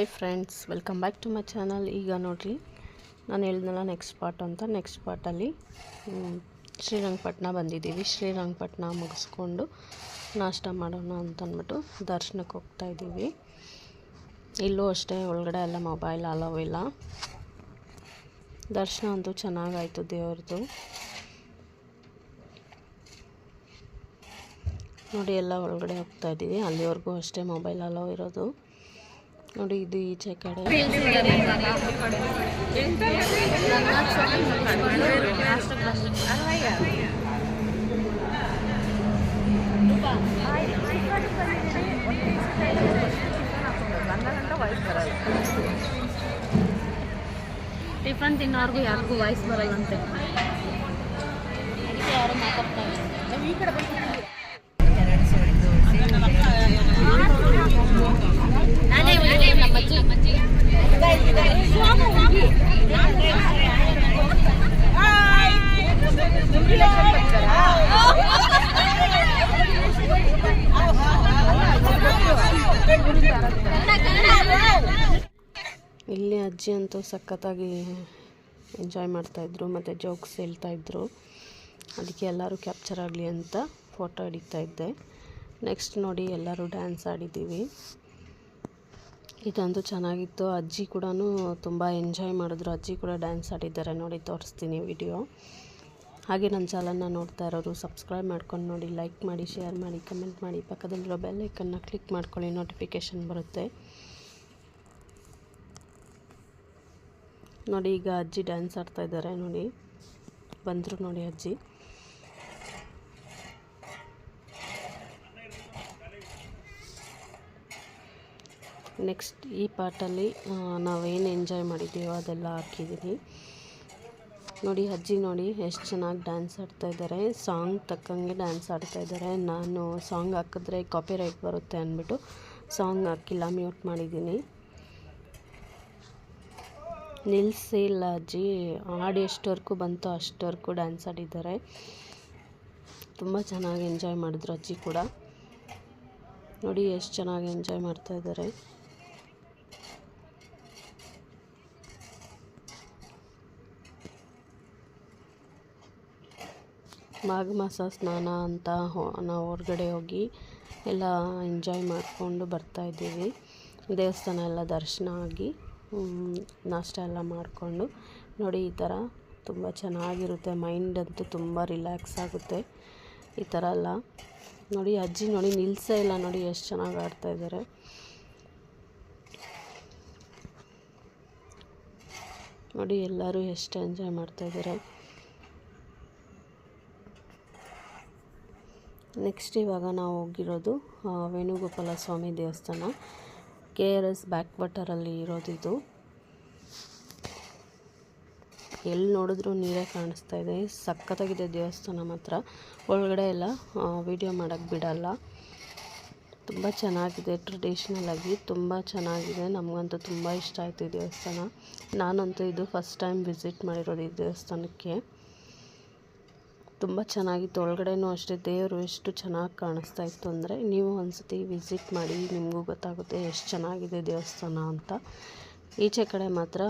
Hi friends, welcome back to my channel. ಈಗ ನೋಡಿರಿ, ನಾನು ಹೇಳಿದ್ನಲ್ಲ ನೆಕ್ಸ್ಟ್ ಪಾರ್ಟ್ ಅಂತ. ನೆಕ್ಸ್ಟ್ ಪಾರ್ಟಲ್ಲಿ ಶ್ರೀರಂಗಪಟ್ಟಣ ಬಂದಿದ್ದೀವಿ. ಶ್ರೀರಂಗಪಟ್ಟಣ ಮುಗಿಸ್ಕೊಂಡು ನಾಷ್ಟ ಮಾಡೋಣ ಅಂತಂದ್ಬಿಟ್ಟು ದರ್ಶನಕ್ಕೆ ಹೋಗ್ತಾಯಿದ್ದೀವಿ. ಇಲ್ಲೂ ಅಷ್ಟೇ, ಒಳಗಡೆ ಎಲ್ಲ ಮೊಬೈಲ್ ಅಲೋ ಇಲ್ಲ. ದರ್ಶನ ಅಂತೂ ಚೆನ್ನಾಗಾಯಿತು ದೇವ್ರದ್ದು. ನೋಡಿ, ಎಲ್ಲ ಒಳಗಡೆ ಹೋಗ್ತಾಯಿದ್ದೀವಿ. ಅಲ್ಲಿವರೆಗೂ ಅಷ್ಟೇ ಮೊಬೈಲ್ ಅಲೋ ಇರೋದು. ನೋಡಿ, ಇದು ಈಚೆ ಕಡೆ. ಟಿಫನ್ ತಿನ್ನೋರ್ಗು ಯಾರಿಗೂ ವಾಯ್ಸ್ ಬರಲ್ಲಂತೆ. ಯಾರು ಮಾತಾಡ್ತಾರೆ. ಈ ಕಡೆ ಇಲ್ಲಿ ಅಜ್ಜಿ ಅಂತೂ ಸಖತ್ತಾಗಿ ಎಂಜಾಯ್ ಮಾಡ್ತಾಯಿದ್ರು ಮತ್ತು ಜೋಕ್ಸ್ ಹೇಳ್ತಾಯಿದ್ರು. ಅದಕ್ಕೆ ಎಲ್ಲರೂ ಕ್ಯಾಪ್ಚರ್ ಆಗಲಿ ಅಂತ ಫೋಟೋ ಹಿಡಿತಾಯಿದ್ದೆ. ನೆಕ್ಸ್ಟ್ ನೋಡಿ, ಎಲ್ಲರೂ ಡ್ಯಾನ್ಸ್ ಆಡಿದ್ದೀವಿ. ಇದಂತೂ ಚೆನ್ನಾಗಿತ್ತು. ಅಜ್ಜಿ ಕೂಡ ತುಂಬ ಎಂಜಾಯ್ ಮಾಡಿದ್ರು. ಅಜ್ಜಿ ಕೂಡ ಡ್ಯಾನ್ಸ್ ಆಡಿದ್ದಾರೆ. ನೋಡಿ, ತೋರಿಸ್ತೀನಿ ವಿಡಿಯೋ. ಹಾಗೆ ನನ್ನ ಚಾನಲ್ನ ನೋಡ್ತಾ ಇರೋರು ಸಬ್ಸ್ಕ್ರೈಬ್ ಮಾಡ್ಕೊಂಡು ನೋಡಿ, ಲೈಕ್ ಮಾಡಿ, ಶೇರ್ ಮಾಡಿ, ಕಮೆಂಟ್ ಮಾಡಿ. ಪಕ್ಕದಲ್ಲಿರೋ ಬೆಲ್ ಐಕನ್ನ ಕ್ಲಿಕ್ ಮಾಡ್ಕೊಳ್ಳಿ, ನೋಟಿಫಿಕೇಷನ್ ಬರುತ್ತೆ. ನೋಡಿ, ಈಗ ಅಜ್ಜಿ ಡ್ಯಾನ್ಸ್ ಆಡ್ತಾಯಿದ್ದಾರೆ. ನೋಡಿ, ಬಂದರು ನೋಡಿ ಅಜ್ಜಿ. ನೆಕ್ಸ್ಟ್ ಈ ಪಾರ್ಟಲ್ಲಿ ನಾವೇನು ಎಂಜಾಯ್ ಮಾಡಿದ್ದೀವೋ ಅದೆಲ್ಲ ಹಾಕಿದ್ದೀನಿ. ನೋಡಿ, ಅಜ್ಜಿ ನೋಡಿ ಎಷ್ಟು ಚೆನ್ನಾಗಿ ಡ್ಯಾನ್ಸ್ ಆಡ್ತಾಯಿದ್ದಾರೆ. ಸಾಂಗ್ ತಕ್ಕಂಗೆ ಡ್ಯಾನ್ಸ್ ಆಡ್ತಾಯಿದ್ದಾರೆ. ನಾನು ಸಾಂಗ್ ಹಾಕಿದ್ರೆ ಕಾಪಿರೈಟ್ ಬರುತ್ತೆ ಅಂದ್ಬಿಟ್ಟು ಸಾಂಗ್ ಹಾಕಿಲ್ಲ, ಮ್ಯೂಟ್ ಮಾಡಿದ್ದೀನಿ. ನಿಲ್ಲಿಸಿಲ್ಲ ಅಜ್ಜಿ, ಹಾಡು ಎಷ್ಟವರೆಗೂ ಬಂತು ಅಷ್ಟವರೆಗೂ ಡ್ಯಾನ್ಸ್ ಆಡಿದ್ದಾರೆ. ತುಂಬ ಚೆನ್ನಾಗಿ ಎಂಜಾಯ್ ಮಾಡಿದ್ರು ಅಜ್ಜಿ ಕೂಡ. ನೋಡಿ, ಎಷ್ಟು ಚೆನ್ನಾಗಿ ಎಂಜಾಯ್ ಮಾಡ್ತಾಯಿದ್ದಾರೆ. ಮಾಘ ಮಾಸ ಸ್ನಾನ ಅಂತ ನಾವು ಹೊರಗಡೆ ಹೋಗಿ ಎಲ್ಲ ಎಂಜಾಯ್ ಮಾಡಿಕೊಂಡು ಬರ್ತಾಯಿದ್ದೀವಿ. ದೇವಸ್ಥಾನ ಎಲ್ಲ ದರ್ಶನ ಆಗಿ ನಾಷ್ಟ ಎಲ್ಲ ಮಾಡಿಕೊಂಡು ನೋಡಿ, ಈ ಥರ ತುಂಬ ಚೆನ್ನಾಗಿರುತ್ತೆ. ಮೈಂಡ್ ಅಂತೂ ತುಂಬ ರಿಲ್ಯಾಕ್ಸ್ ಆಗುತ್ತೆ ಈ ಥರ ಎಲ್ಲ. ನೋಡಿ, ಅಜ್ಜಿ ನೋಡಿ ನಿಲ್ಲಿಸೇ ಇಲ್ಲ. ನೋಡಿ, ಎಷ್ಟು ಚೆನ್ನಾಗಿ ಆಡ್ತಾಯಿದ್ದಾರೆ. ನೋಡಿ, ಎಲ್ಲರೂ ಎಷ್ಟು ಎಂಜಾಯ್ ಮಾಡ್ತಾಯಿದ್ದಾರೆ. ನೆಕ್ಸ್ಟ್ ಇವಾಗ ನಾವು ಹೋಗಿರೋದು ವೇಣುಗೋಪಾಲ ಸ್ವಾಮಿ ದೇವಸ್ಥಾನ. KRS ಬ್ಯಾಕ್ ವಾಟರಲ್ಲಿ ಇರೋದಿದು. ಎಲ್ಲಿ ನೋಡಿದ್ರೂ ನೀರೇ ಕಾಣಿಸ್ತಾ ಇದೆ. ಸಖತ್ತಾಗಿದೆ ದೇವಸ್ಥಾನ ಮಾತ್ರ. ಒಳಗಡೆ ಎಲ್ಲ ವಿಡಿಯೋ ಮಾಡೋಕ್ಕೆ ಬಿಡಲ್ಲ. ತುಂಬ ಚೆನ್ನಾಗಿದೆ. ಟ್ರೆಡಿಷ್ನಲ್ ಆಗಿ ತುಂಬ ಚೆನ್ನಾಗಿದೆ. ನಮಗಂತೂ ತುಂಬ ಇಷ್ಟ ಆಯಿತು ಈ ದೇವಸ್ಥಾನ. ನಾನಂತೂ ಇದು ಫಸ್ಟ್ ಟೈಮ್ ವಿಸಿಟ್ ಮಾಡಿರೋದು ಈ ದೇವಸ್ಥಾನಕ್ಕೆ. ತುಂಬ ಚೆನ್ನಾಗಿತ್ತು. ಒಳಗಡೆನೂ ಅಷ್ಟೇ ದೇವರು ಎಷ್ಟು ಚೆನ್ನಾಗಿ ಕಾಣಿಸ್ತಾ ಇತ್ತು ಅಂದರೆ, ನೀವು ಒಂದ್ಸತಿ ವಿಸಿಟ್ ಮಾಡಿ, ನಿಮಗೂ ಗೊತ್ತಾಗುತ್ತೆ ಎಷ್ಟು ಚೆನ್ನಾಗಿದೆ ದೇವಸ್ಥಾನ ಅಂತ. ಈಚೆ ಕಡೆ ಮಾತ್ರ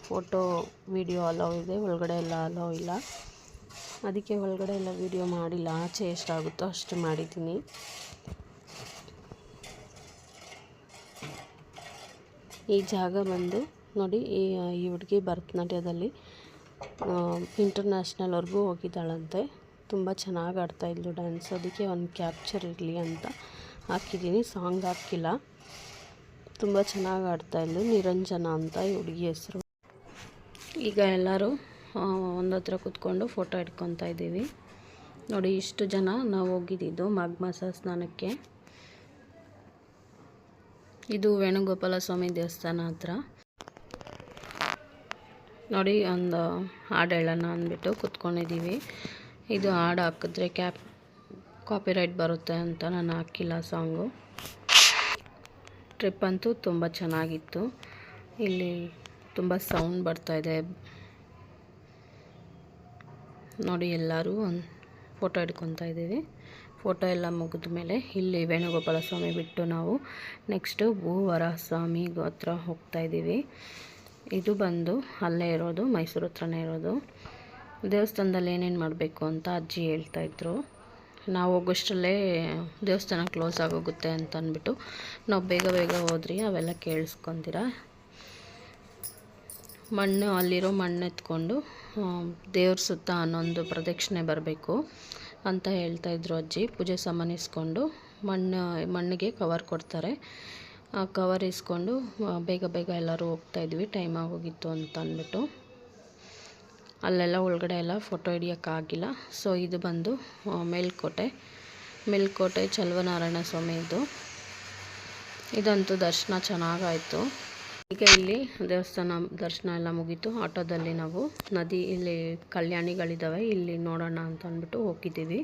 ಫೋಟೋ ವಿಡಿಯೋ ಅಲೋ ಇದೆ, ಒಳಗಡೆ ಎಲ್ಲ ಅಲೋ ಇಲ್ಲ. ಅದಕ್ಕೆ ಒಳಗಡೆ ಎಲ್ಲ ವಿಡಿಯೋ ಮಾಡಿಲ್ಲ. ಆಚೆ ಎಷ್ಟಾಗುತ್ತೋ ಅಷ್ಟು ಮಾಡಿದ್ದೀನಿ. ಈ ಜಾಗ ಬಂದು ನೋಡಿ, ಈ ಹುಡುಗಿ ಭರತನಾಟ್ಯದಲ್ಲಿ ಇಂಟರ್ನ್ಯಾಷನಲ್ವರೆಗೂ ಹೋಗಿದ್ದಾಳಂತೆ. ತುಂಬ ಚೆನ್ನಾಗಿ ಆಡ್ತಾಯಿದ್ಲು ಡ್ಯಾನ್ಸ್. ಅದಕ್ಕೆ ಒಂದು ಕ್ಯಾಪ್ಚರ್ ಇರಲಿ ಅಂತ ಹಾಕಿದ್ದೀನಿ. ಸಾಂಗ್ ಹಾಕಿಲ್ಲ. ತುಂಬ ಚೆನ್ನಾಗಿ ಆಡ್ತಾಯಿದ್ಲು. ನಿರಂಜನ ಅಂತ ಈ ಹುಡುಗಿ ಹೆಸರು. ಈಗ ಎಲ್ಲರೂ ಒಂದತ್ರ ಕೂತ್ಕೊಂಡು ಫೋಟೋ ಹಿಡ್ಕೊತಾ ಇದ್ದೀವಿ. ನೋಡಿ, ಇಷ್ಟು ಜನ ನಾವು ಹೋಗಿದ್ದಿದ್ದು ಮಾಘ ಮಾಸ ಸ್ನಾನಕ್ಕೆ. ಇದು ವೇಣುಗೋಪಾಲ ಸ್ವಾಮಿ ದೇವಸ್ಥಾನ ಹತ್ರ. ನೋಡಿ, ಒಂದು ಹಾಡು ಹೇಳೋಣ ಅಂದ್ಬಿಟ್ಟು ಕೂತ್ಕೊಂಡಿದ್ದೀವಿ. ಇದು ಹಾಡು ಹಾಕಿದ್ರೆ ಕಾಪಿರೈಟ್ ಬರುತ್ತೆ ಅಂತ ನಾನು ಹಾಕಿಲ್ಲ ಸಾಂಗು. ಟ್ರಿಪ್ ಅಂತೂ ತುಂಬ ಚೆನ್ನಾಗಿತ್ತು. ಇಲ್ಲಿ ತುಂಬ ಸೌಂಡ್ ಬರ್ತಾಯಿದೆ. ನೋಡಿ, ಎಲ್ಲರೂ ಒಂದು ಫೋಟೋ ಹಿಡ್ಕೊತಾ ಇದ್ದೀವಿ. ಫೋಟೋ ಎಲ್ಲ ಮುಗಿದ ಮೇಲೆ ಇಲ್ಲಿ ವೇಣುಗೋಪಾಲ ಸ್ವಾಮಿ ಬಿಟ್ಟು ನಾವು ನೆಕ್ಸ್ಟು ಭೂವರಾಹ ಸ್ವಾಮಿ ಹತ್ರ ಹೋಗ್ತಾಯಿದ್ದೀವಿ. ಇದು ಬಂದು ಅಲ್ಲೇ ಇರೋದು, ಮೈಸೂರು ಹತ್ರನೇ ಇರೋದು. ದೇವಸ್ಥಾನದಲ್ಲಿ ಏನೇನು ಮಾಡಬೇಕು ಅಂತ ಅಜ್ಜಿ ಹೇಳ್ತಾಯಿದ್ರು. ನಾವು ಹೋಗೋಷ್ಟರಲ್ಲೇ ದೇವಸ್ಥಾನ ಕ್ಲೋಸ್ ಆಗೋಗುತ್ತೆ ಅಂತ ಅಂದ್ಬಿಟ್ಟು ನಾವು ಬೇಗ ಬೇಗ ಹೋದ್ರಿ. ಅವೆಲ್ಲ ಕೇಳಿಸ್ಕೊಂತೀರ. ಅಲ್ಲಿರೋ ಮಣ್ಣು ಎತ್ಕೊಂಡು ದೇವ್ರ ಸುತ್ತ 11 ಪ್ರದಕ್ಷಿಣೆ ಬರಬೇಕು ಅಂತ ಹೇಳ್ತಾಯಿದ್ರು ಅಜ್ಜಿ. ಪೂಜೆ ಸಾಮಾನು ಇಸ್ಕೊಂಡು ಮಣ್ಣಿಗೆ ಕವರ್ ಕೊಡ್ತಾರೆ. ಆ ಕವರ್ ಇಸ್ಕೊಂಡು ಬೇಗ ಬೇಗ ಎಲ್ಲರೂ ಹೋಗ್ತಾಯಿದ್ವಿ, ಟೈಮ್ ಆಗೋಗಿತ್ತು ಅಂತ ಅಂದ್ಬಿಟ್ಟು. ಅಲ್ಲೆಲ್ಲ ಒಳಗಡೆ ಎಲ್ಲ ಫೋಟೋ ಹಿಡಿಯೋಕ್ಕಾಗಿಲ್ಲ. ಸೊ ಇದು ಬಂದು ಮೇಲ್ಕೋಟೆ ಚಲುವನಾರಾಯಣ ಸ್ವಾಮಿ ಇದಂತೂ ದರ್ಶನ ಚೆನ್ನಾಗಾಯಿತು. ಈಗ ಇಲ್ಲಿ ದೇವಸ್ಥಾನ ದರ್ಶನ ಎಲ್ಲ ಮುಗೀತು. ಆಟೋದಲ್ಲಿ ನಾವು ಇಲ್ಲಿ ಕಲ್ಯಾಣಿಗಳಿದ್ದಾವೆ, ಇಲ್ಲಿ ನೋಡೋಣ ಅಂತ ಅಂದ್ಬಿಟ್ಟು ಹೋಗಿದ್ದೀವಿ.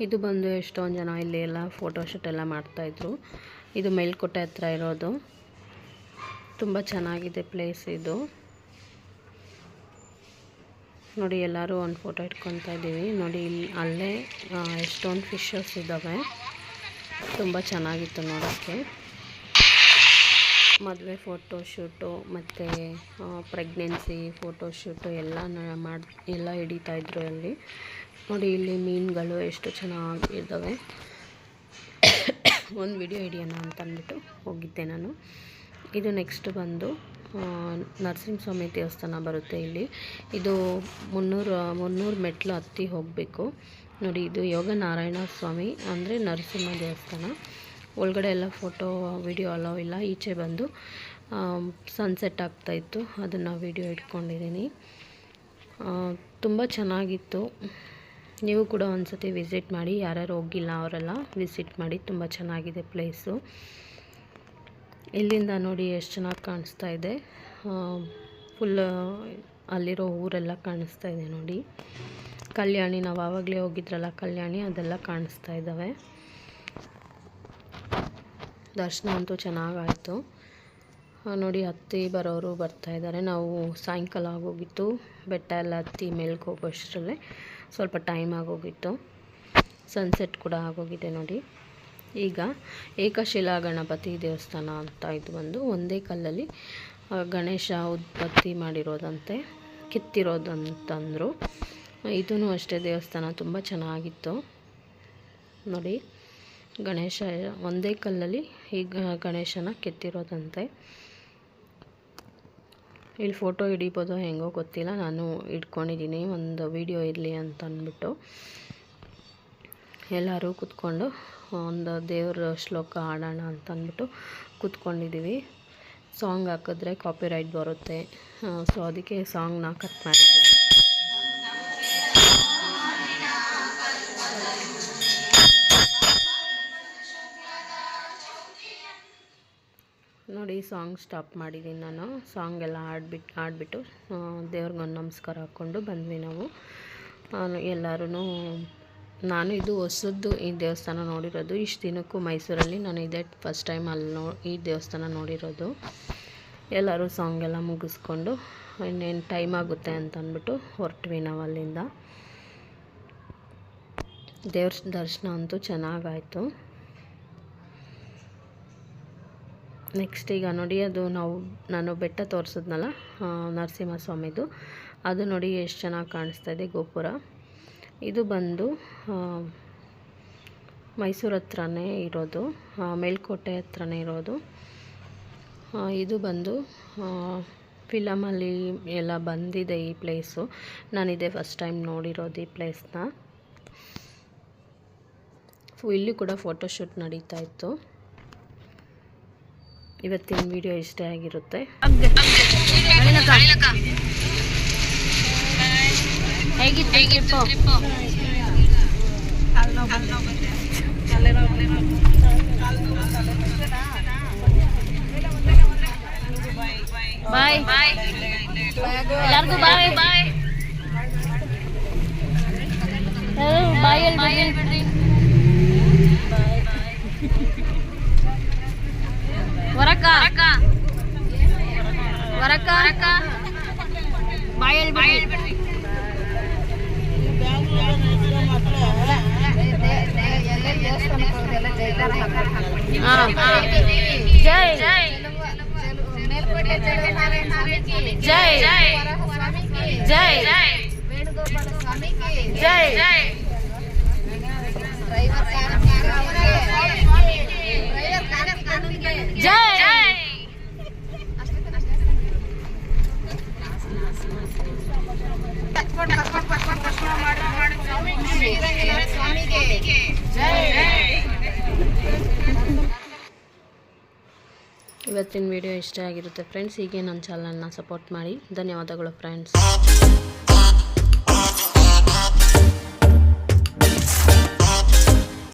ಇದು ಬಂದು ಎಷ್ಟೊಂದು ಜನ ಇಲ್ಲಿ ಎಲ್ಲ ಫೋಟೋಶೂಟ್ ಎಲ್ಲ ಮಾಡ್ತಾಯಿದ್ರು. ಇದು ಮೇಲ್ಕೋಟೆ ಹತ್ರ ಇರೋದು. ತುಂಬ ಚೆನ್ನಾಗಿದೆ ಪ್ಲೇಸ್ ಇದು. ನೋಡಿ ಎಲ್ಲರೂ ಒಂದು ಫೋಟೋ ಇಟ್ಕೊತಾ ಇದ್ದೀವಿ. ನೋಡಿ ಅಲ್ಲೇ ಎಷ್ಟೊಂದು ಫಿಶಸ್ ಇದ್ದಾವೆ. ತುಂಬ ಚೆನ್ನಾಗಿತ್ತು ನೋಡೋಕ್ಕೆ. ಮದುವೆ ಫೋಟೋಶೂಟು ಮತ್ತು ಪ್ರೆಗ್ನೆನ್ಸಿ ಫೋಟೋಶೂಟು ಎಲ್ಲ ಹಿಡಿತಾಯಿದ್ರು ಅಲ್ಲಿ. ನೋಡಿ ಇಲ್ಲಿ ಮೀನುಗಳು ಎಷ್ಟು ಚೆನ್ನಾಗಿದ್ದಾವೆ. ಒಂದು ವಿಡಿಯೋ ಹಿಡಿಯೋಣ ಅಂತ ಅಂದ್ಬಿಟ್ಟು ಹೋಗಿದ್ದೆ ನಾನು. ಇದು ನೆಕ್ಸ್ಟ್ ಬಂದು ನರಸಿಂಹಸ್ವಾಮಿ ದೇವಸ್ಥಾನ ಬರುತ್ತೆ ಇಲ್ಲಿ. ಇದು 300 ಮೆಟ್ಲು ಹತ್ತಿ ಹೋಗಬೇಕು. ನೋಡಿ ಇದು ಯೋಗನಾರಾಯಣ ಸ್ವಾಮಿ ಅಂದರೆ ನರಸಿಂಹ ದೇವಸ್ಥಾನ. ಒಳಗಡೆ ಎಲ್ಲ ಫೋಟೋ ವಿಡಿಯೋ ಅಲೋ ಇಲ್ಲ. ಈಚೆ ಬಂದು ಸನ್ಸೆಟ್ ಆಗ್ತಾಯಿತ್ತು, ಅದನ್ನು ವಿಡಿಯೋ ಇಟ್ಕೊಂಡಿದ್ದೀನಿ. ತುಂಬ ಚೆನ್ನಾಗಿತ್ತು. ನೀವು ಕೂಡ ಒಂದು ಸತಿ ವಿಸಿಟ್ ಮಾಡಿ. ಯಾರ್ಯಾರು ಹೋಗಿಲ್ಲ ಅವರೆಲ್ಲ ವಿಸಿಟ್ ಮಾಡಿ, ತುಂಬ ಚೆನ್ನಾಗಿದೆ ಪ್ಲೇಸು. ಇಲ್ಲಿಂದ ನೋಡಿ ಎಷ್ಟು ಚೆನ್ನಾಗಿ ಕಾಣಿಸ್ತಾ ಇದೆ. ಫುಲ್ ಅಲ್ಲಿರೋ ಊರೆಲ್ಲ ಕಾಣಿಸ್ತಾ ಇದೆ ನೋಡಿ. ಕಲ್ಯಾಣಿ, ನಾವು ಆವಾಗಲೇ ಹೋಗಿದ್ರಲ್ಲ ಕಲ್ಯಾಣಿ, ಅದೆಲ್ಲ ಕಾಣಿಸ್ತಾ ಇದ್ದಾವೆ. ದರ್ಶನ ಅಂತೂ ಚೆನ್ನಾಗಾಯಿತು. ನೋಡಿ ಹತ್ತಿ ಬರೋರು ಬರ್ತಾಯಿದ್ದಾರೆ. ನಾವು ಸಾಯಂಕಾಲ ಆಗೋಗಿತ್ತು. ಬೆಟ್ಟ ಎಲ್ಲ ಹತ್ತಿ ಮೇಲ್ಗೆ ಹೋಗೋಷ್ಟರಲ್ಲೇ ಸ್ವಲ್ಪ ಟೈಮ್ ಆಗೋಗಿತ್ತು. ಸನ್ಸೆಟ್ ಕೂಡ ಆಗೋಗಿದೆ ನೋಡಿ. ಈಗ ಏಕಶಿಲಾ ಗಣಪತಿ ದೇವಸ್ಥಾನ ಅಂತ ಇದು ಬಂದು ಒಂದೇ ಕಲ್ಲಲ್ಲಿ ಗಣೇಶ ಉತ್ಪತ್ತಿ ಮಾಡಿರೋದಂತೆ, ಕೆತ್ತಿರೋದಂತಂದರು. ಇದೂ ಅಷ್ಟೇ ದೇವಸ್ಥಾನ ತುಂಬ ಚೆನ್ನಾಗಿತ್ತು ನೋಡಿ. ಗಣೇಶ ಒಂದೇ ಕಲ್ಲಲ್ಲಿ ಈಗ ಗಣೇಶನ ಕೆತ್ತಿರೋದಂತೆ. ಇಲ್ಲಿ ಫೋಟೋ ಹಿಡಿಬೋದೋ ಹೆಂಗೋ ಗೊತ್ತಿಲ್ಲ, ನಾನು ಇಟ್ಕೊಂಡಿದ್ದೀನಿ ಒಂದು ವಿಡಿಯೋ ಇರಲಿ ಅಂತ ಅಂದ್ಬಿಟ್ಟು. ಎಲ್ಲರೂ ಕೂತ್ಕೊಂಡು ಒಂದು ದೇವ್ರ ಶ್ಲೋಕ ಆಡೋಣ ಅಂತ ಅಂದ್ಬಿಟ್ಟು ಕೂತ್ಕೊಂಡಿದ್ದೀವಿ. ಸಾಂಗ್ ಹಾಕಿದ್ರೆ ಕಾಪಿರೈಟ್ ಬರುತ್ತೆ, ಸೊ ಅದಕ್ಕೆ ಸಾಂಗ್ನ ಕಟ್ ಮಾಡಿದ್ದೀವಿ. ನೋಡಿ ಸಾಂಗ್ ಸ್ಟಾಪ್ ಮಾಡಿದ್ದೀನಿ ನಾನು. ಸಾಂಗ್ ಎಲ್ಲ ಆಡಿಬಿಟ್ಟು ದೇವ್ರಿಗೊಂದು ನಮಸ್ಕಾರ ಹಾಕ್ಕೊಂಡು ಬಂದ್ವಿ ನಾವು ಎಲ್ಲರೂ. ನಾನು ಇದು ಹೊಸದ್ದು ಈ ದೇವಸ್ಥಾನ ನೋಡಿರೋದು. ಇಷ್ಟು ದಿನಕ್ಕೂ ಮೈಸೂರಲ್ಲಿ ನಾನು ಇದೇ ಫಸ್ಟ್ ಟೈಮ್ ಈ ದೇವಸ್ಥಾನ ನೋಡಿರೋದು. ಎಲ್ಲರೂ ಸಾಂಗ್ ಎಲ್ಲ ಮುಗಿಸ್ಕೊಂಡು ಇನ್ನೇನು ಟೈಮ್ ಆಗುತ್ತೆ ಅಂತ ಅಂದ್ಬಿಟ್ಟು ಹೊರಟ್ವಿ ನಾವು ಅಲ್ಲಿಂದ. ದೇವ್ರ ದರ್ಶನ ಅಂತೂ ಚೆನ್ನಾಗಾಯಿತು. ನೆಕ್ಸ್ಟ್ ಈಗ ನೋಡಿ, ಅದು ನಾನು ಬೆಟ್ಟ ತೋರಿಸಿದ್ನಲ್ಲ ನರಸಿಂಹಸ್ವಾಮಿದು, ಅದು ನೋಡಿ ಎಷ್ಟು ಚೆನ್ನಾಗಿ ಕಾಣಿಸ್ತಾ ಇದೆ ಗೋಪುರ. ಇದು ಬಂದು ಮೈಸೂರು ಹತ್ರನೇ ಇರೋದು, ಮೇಲ್ಕೋಟೆ ಹತ್ರನೇ ಇರೋದು. ಇದು ಬಂದು ಫಿಲಮಲ್ಲಿ ಎಲ್ಲ ಬಂದಿದೆ ಈ ಪ್ಲೇಸು. ನಾನಿದೆ ಫಸ್ಟ್ ಟೈಮ್ ನೋಡಿರೋದು ಈ ಪ್ಲೇಸ್ನ. ಇಲ್ಲಿ ಕೂಡ ಫೋಟೋಶೂಟ್ ನಡೀತಾ ಇತ್ತು. ಇವತ್ತಿನ ವಿಡಿಯೋ ಇಷ್ಟ ಆಗಿರುತ್ತೆ. ಬಾಯ್ ಎಲ್ಲರಿಗೂ ಬಾಯ್ ಬಾಯ್ ಬಾಯ್ ಹೇಳ್ಬಿಡ್ರಿ. ವರಕ ಬಾಯ್ ಹೇಳ್ಬಿಡ್ರಿ. ಜೈ ಜೈ ಜೈ ವೇಣುಗೋಪಾಲ ಸ್ವಾಮಿಗೆ ಜೈ ಜೈ ಇವತ್ತಿನ ವಿಡಿಯೋ ಇಷ್ಟ ಆಗಿರುತ್ತೆ ಫ್ರೆಂಡ್ಸ್. ಹೀಗೆ ನನ್ನ ಚಾನಲ್ನ ಸಪೋರ್ಟ್ ಮಾಡಿ. ಧನ್ಯವಾದಗಳು ಫ್ರೆಂಡ್ಸ್.